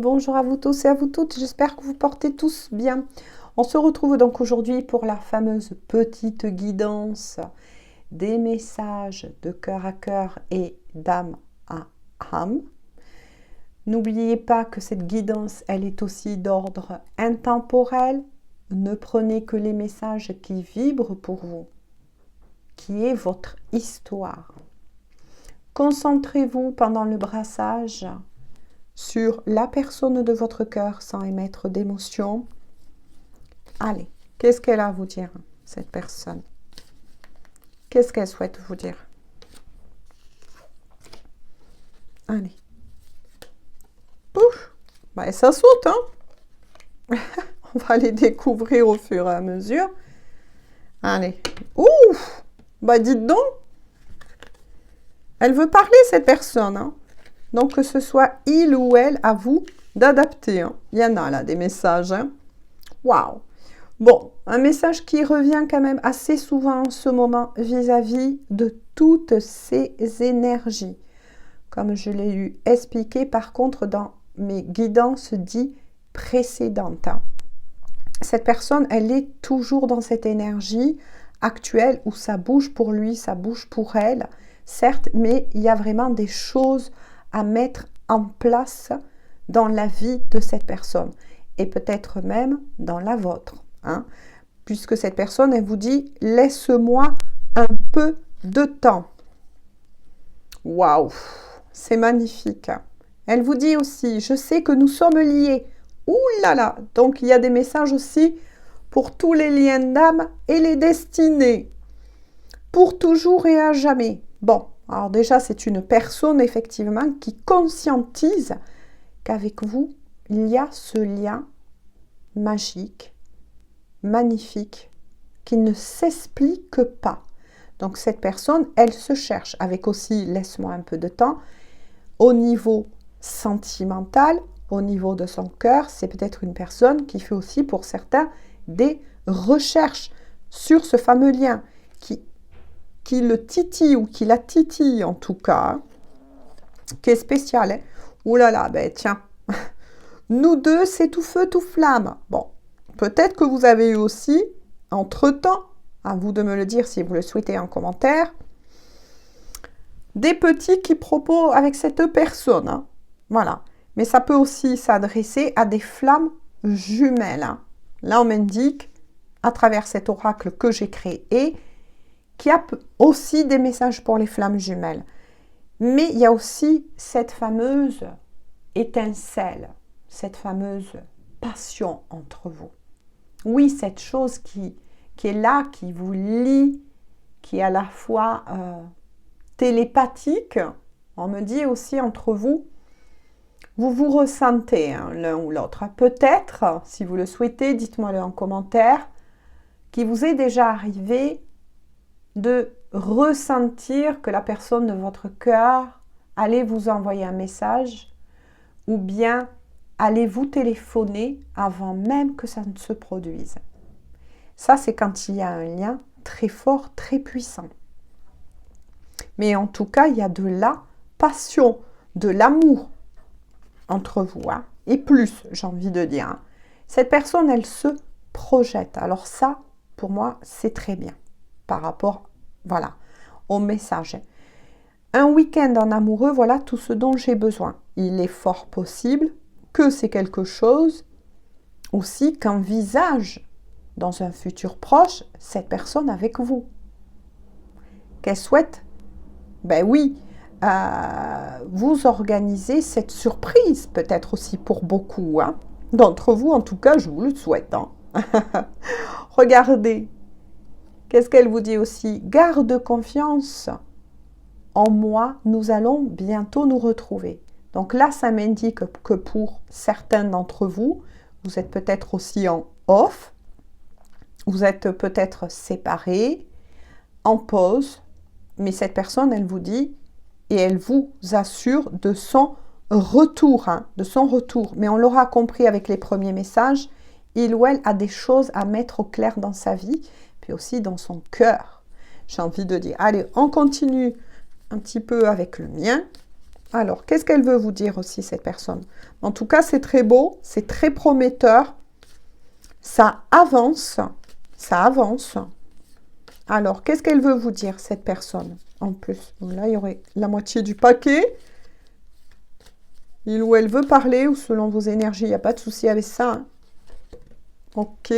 Bonjour à vous tous et à vous toutes, j'espère que vous portez tous bien. On se retrouve donc aujourd'hui pour la fameuse petite guidance des messages de cœur à cœur et d'âme à âme. N'oubliez pas que cette guidance, elle est aussi d'ordre intemporel. Ne prenez que les messages qui vibrent pour vous, qui est votre histoire. Concentrez-vous pendant le brassage sur la personne de votre cœur sans émettre d'émotion. Allez, qu'est-ce qu'elle a à vous dire, cette personne? Qu'est-ce qu'elle souhaite vous dire? Allez. Pouf! Ben, ça saute, hein? On va les découvrir au fur et à mesure. Allez. Ouf! Bah, dites donc! Elle veut parler, cette personne, hein? Donc, que ce soit il ou elle, à vous d'adapter. Hein. Il y en a là, des messages. Hein. Waouh! Bon, un message qui revient quand même assez souvent en ce moment vis-à-vis de toutes ces énergies. Comme je l'ai eu expliqué par contre dans mes guidances dites précédentes. Hein. Cette personne, elle est toujours dans cette énergie actuelle où ça bouge pour lui, ça bouge pour elle. Certes, mais il y a vraiment des choses à mettre en place dans la vie de cette personne et peut-être même dans la vôtre, hein, puisque cette personne, elle vous dit « laisse-moi un peu de temps ». Waouh, c'est magnifique. Elle vous dit aussi « je sais que nous sommes liés ». Ouh là là, donc il y a des messages aussi pour tous les liens d'âme et les destinées, pour toujours et à jamais. Bon, alors déjà, c'est une personne, effectivement, qui conscientise qu'avec vous, il y a ce lien magique, magnifique, qui ne s'explique pas. Donc, cette personne, elle se cherche, avec aussi, laisse-moi un peu de temps, au niveau sentimental, au niveau de son cœur, c'est peut-être une personne qui fait aussi, pour certains, des recherches sur ce fameux lien, qui le titille ou qui la titille en tout cas, hein, qui est spécial. Hein. Ouh là là, ben tiens, nous deux, c'est tout feu, tout flamme. Bon, peut-être que vous avez eu aussi, entre-temps, à vous de me le dire si vous le souhaitez en commentaire, des petits qui proposent avec cette personne. Hein. Voilà. Mais ça peut aussi s'adresser à des flammes jumelles. Hein. Là, on m'indique, à travers cet oracle que j'ai créé, qu'il y a aussi des messages pour les flammes jumelles. Mais il y a aussi cette fameuse étincelle, cette fameuse passion entre vous. Oui, cette chose qui est là, qui vous lie, qui est à la fois télépathique. On me dit aussi entre vous, vous vous ressentez hein, l'un ou l'autre. Peut-être, si vous le souhaitez, dites-moi-le en commentaire, qu'il vous est déjà arrivé de ressentir que la personne de votre cœur allait vous envoyer un message ou bien allez vous téléphoner avant même que ça ne se produise. Ça, c'est quand il y a un lien très fort, très puissant. Mais en tout cas, il y a de la passion, de l'amour entre vous. Hein, et plus, j'ai envie de dire. Hein. Cette personne, elle se projette. Alors ça, pour moi, c'est très bien. Par rapport, voilà, au message. Un week-end en amoureux, voilà tout ce dont j'ai besoin. Il est fort possible que c'est quelque chose aussi qu'envisage dans un futur proche cette personne avec vous. Qu'elle souhaite, ben oui, vous organisez cette surprise, peut-être aussi pour beaucoup. Hein. D'entre vous, en tout cas, je vous le souhaite. Hein. Regardez. Qu'est-ce qu'elle vous dit aussi? Garde confiance en moi, nous allons bientôt nous retrouver. Donc là, ça m'indique que pour certains d'entre vous, vous êtes peut-être aussi en off, vous êtes peut-être séparés, en pause, mais cette personne, elle vous dit et elle vous assure de son retour, hein, de son retour. Mais on l'aura compris avec les premiers messages, il ou elle a des choses à mettre au clair dans sa vie, puis aussi dans son cœur. J'ai envie de dire, allez, on continue un petit peu avec le mien. Alors, qu'est-ce qu'elle veut vous dire aussi, cette personne? En tout cas, c'est très beau, c'est très prometteur. Ça avance, ça avance. Alors, qu'est-ce qu'elle veut vous dire, cette personne? En plus, bon, là, il y aurait la moitié du paquet. Il ou elle veut parler, ou selon vos énergies, il n'y a pas de souci avec ça. Hein. Ok.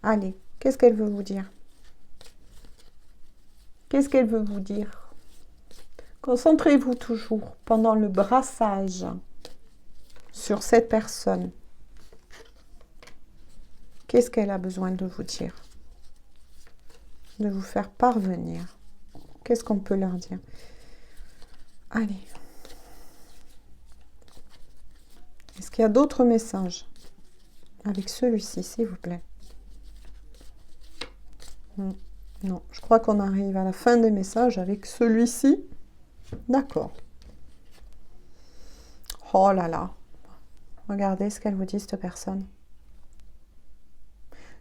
Allez, qu'est-ce qu'elle veut vous dire? Qu'est-ce qu'elle veut vous dire? Concentrez-vous toujours pendant le brassage sur cette personne. Qu'est-ce qu'elle a besoin de vous dire? De vous faire parvenir. Qu'est-ce qu'on peut leur dire? Allez. Est-ce qu'il y a d'autres messages avec celui-ci, s'il vous plaît? Non, je crois qu'on arrive à la fin des messages avec celui-ci. D'accord. Oh là là. Regardez ce qu'elle vous dit, cette personne.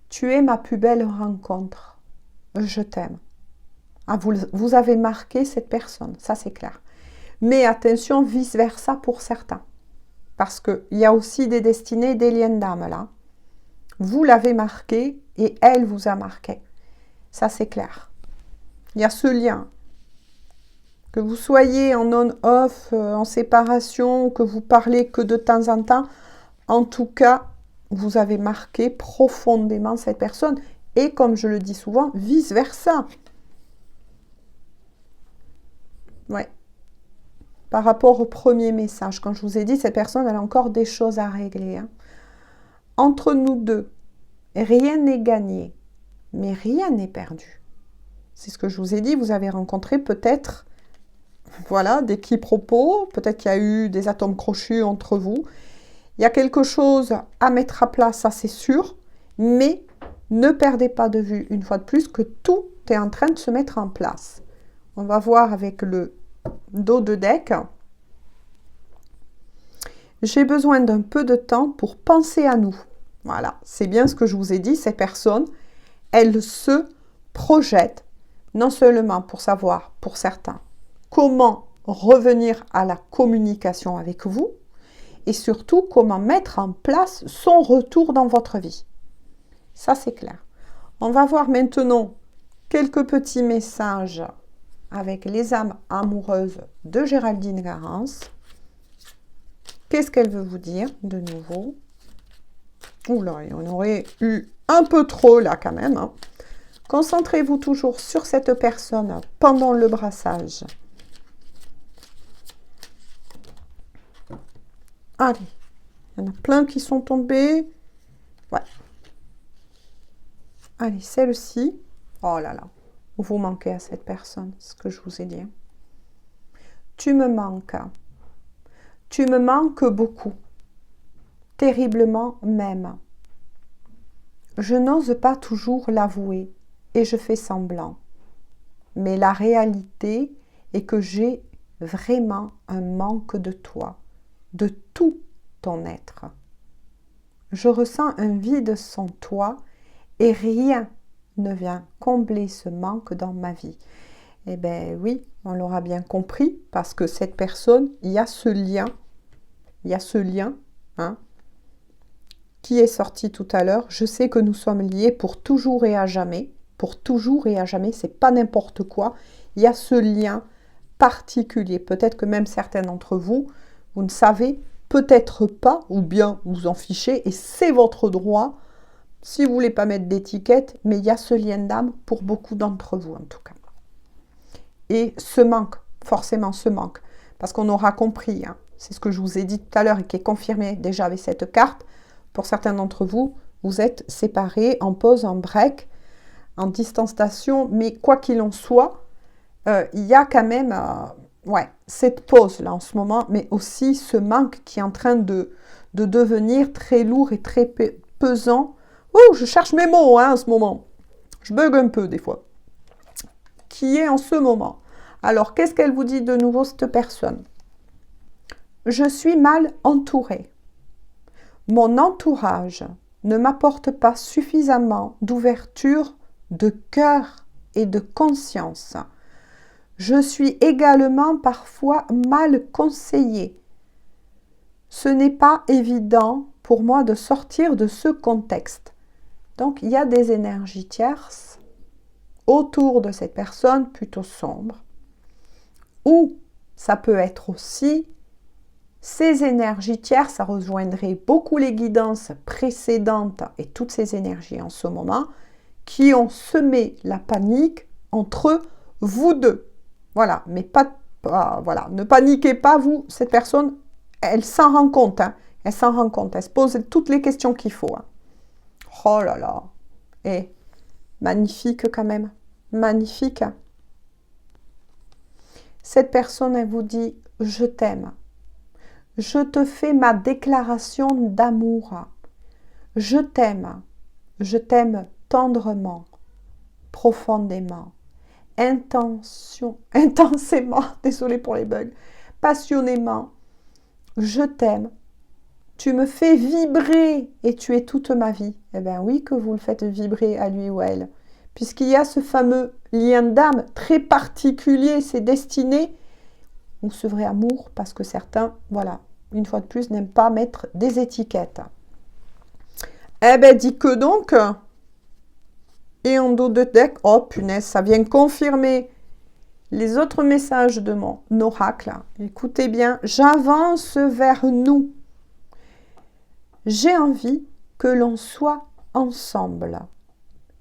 Tu es ma plus belle rencontre. Je t'aime. Ah, vous avez marqué cette personne, ça c'est clair. Mais attention, vice-versa pour certains. Parce qu'il y a aussi des destinées, des liens d'âme là. Vous l'avez marqué et elle vous a marqué. Ça c'est clair. Il y a ce lien. Que vous soyez en on-off, en séparation, que vous parlez que de temps en temps, en tout cas, vous avez marqué profondément cette personne. Et comme je le dis souvent, vice-versa. Ouais. Par rapport au premier message, quand je vous ai dit, cette personne, elle a encore des choses à régler. Hein. Entre nous deux, rien n'est gagné, mais rien n'est perdu. C'est ce que je vous ai dit, vous avez rencontré peut-être, voilà, des quiproquos, peut-être qu'il y a eu des atomes crochus entre vous. Il y a quelque chose à mettre à plat, ça c'est sûr, mais ne perdez pas de vue, une fois de plus, que tout est en train de se mettre en place. On va voir avec le dos de deck. J'ai besoin d'un peu de temps pour penser à nous. Voilà, c'est bien ce que je vous ai dit. Cette personne, elle se projette, non seulement pour savoir, pour certains, comment revenir à la communication avec vous, et surtout comment mettre en place son retour dans votre vie. Ça, c'est clair. On va voir maintenant quelques petits messages avec les âmes amoureuses de Géraldine Garance. Qu'est-ce qu'elle veut vous dire de nouveau? Oula, on aurait eu un peu trop là quand même. Hein. Concentrez-vous toujours sur cette personne pendant le brassage. Allez, il y en a plein qui sont tombés. Ouais. Allez, celle-ci. Oh là là, vous manquez à cette personne, ce que je vous ai dit. Tu me manques. Tu me manques beaucoup. Terriblement même. Je n'ose pas toujours l'avouer et je fais semblant. Mais la réalité est que j'ai vraiment un manque de toi, de tout ton être. Je ressens un vide sans toi et rien ne vient combler ce manque dans ma vie. Eh bien oui, on l'aura bien compris, parce que cette personne, il y a ce lien, hein, qui est sorti tout à l'heure. Je sais que nous sommes liés pour toujours et à jamais. Pour toujours et à jamais, c'est pas n'importe quoi. Il y a ce lien particulier. Peut-être que même certains d'entre vous, vous ne savez peut-être pas, ou bien vous en fichez, et c'est votre droit, si vous ne voulez pas mettre d'étiquette, mais il y a ce lien d'âme pour beaucoup d'entre vous en tout cas. Et ce manque, forcément ce manque, parce qu'on aura compris, hein, c'est ce que je vous ai dit tout à l'heure et qui est confirmé déjà avec cette carte, pour certains d'entre vous, vous êtes séparés, en pause, en break, en distanciation, mais quoi qu'il en soit, il y a quand même cette pause là en ce moment, mais aussi ce manque qui est en train de devenir très lourd et très pesant. Oh, je cherche mes mots hein, en ce moment. Je bug un peu des fois. Qui est en ce moment. Alors, qu'est-ce qu'elle vous dit de nouveau, cette personne? Je suis mal entourée. Mon entourage ne m'apporte pas suffisamment d'ouverture de cœur et de conscience. Je suis également parfois mal conseillée. Ce n'est pas évident pour moi de sortir de ce contexte. Donc, il y a des énergies tierces autour de cette personne plutôt sombre. Ou ça peut être aussi ces énergies tierces, ça rejoindrait beaucoup les guidances précédentes et toutes ces énergies en ce moment qui ont semé la panique entre vous deux. Voilà, mais voilà, ne paniquez pas, vous, cette personne, elle s'en rend compte, hein. Elle s'en rend compte, elle se pose toutes les questions qu'il faut. Hein. Oh là là, et magnifique quand même, magnifique. Hein. Cette personne, elle vous dit, je t'aime. Je te fais ma déclaration d'amour. Je t'aime tendrement, profondément, intensément, désolée pour les bugs, passionnément. Je t'aime. Tu me fais vibrer et tu es toute ma vie. Eh bien oui que vous le faites vibrer à lui ou à elle. Puisqu'il y a ce fameux lien d'âme très particulier, c'est destiné ou ce vrai amour, parce que certains, voilà, une fois de plus, n'aiment pas mettre des étiquettes. Eh ben, dis que donc, et en dos de deck, oh punaise, ça vient confirmer les autres messages de mon oracle. Écoutez bien, j'avance vers nous. J'ai envie que l'on soit ensemble.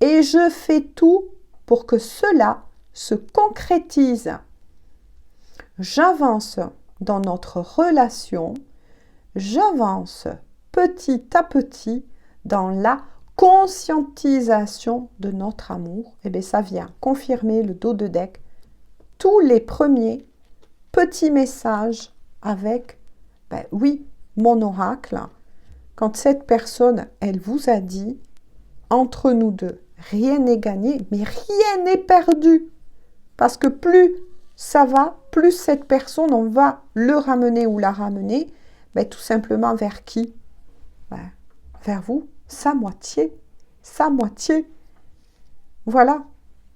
Et je fais tout pour que cela se concrétise. J'avance dans notre relation, j'avance petit à petit dans la conscientisation de notre amour. Et bien ça vient confirmer le dos de deck tous les premiers petits messages avec, ben oui, mon oracle. Quand cette personne, elle vous a dit, entre nous deux, rien n'est gagné, mais rien n'est perdu. Parce que plus ça va, plus cette personne, on va le ramener ou la ramener, ben, tout simplement vers qui? Ben, vers vous, sa moitié. Sa moitié. Voilà,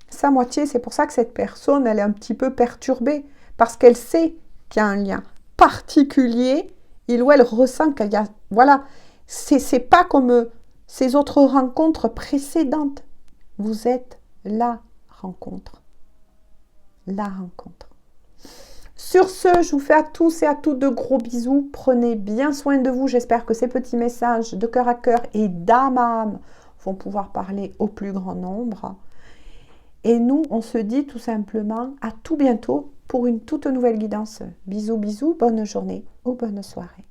sa moitié. C'est pour ça que cette personne, elle est un petit peu perturbée, parce qu'elle sait qu'il y a un lien particulier, il ou elle ressent qu'il y a... Voilà, c'est pas comme ces autres rencontres précédentes. Vous êtes la rencontre. La rencontre. Sur ce, je vous fais à tous et à toutes de gros bisous. Prenez bien soin de vous. J'espère que ces petits messages de cœur à cœur et d'âme à âme vont pouvoir parler au plus grand nombre. Et nous, on se dit tout simplement à tout bientôt pour une toute nouvelle guidance. Bisous, bisous, bonne journée ou bonne soirée.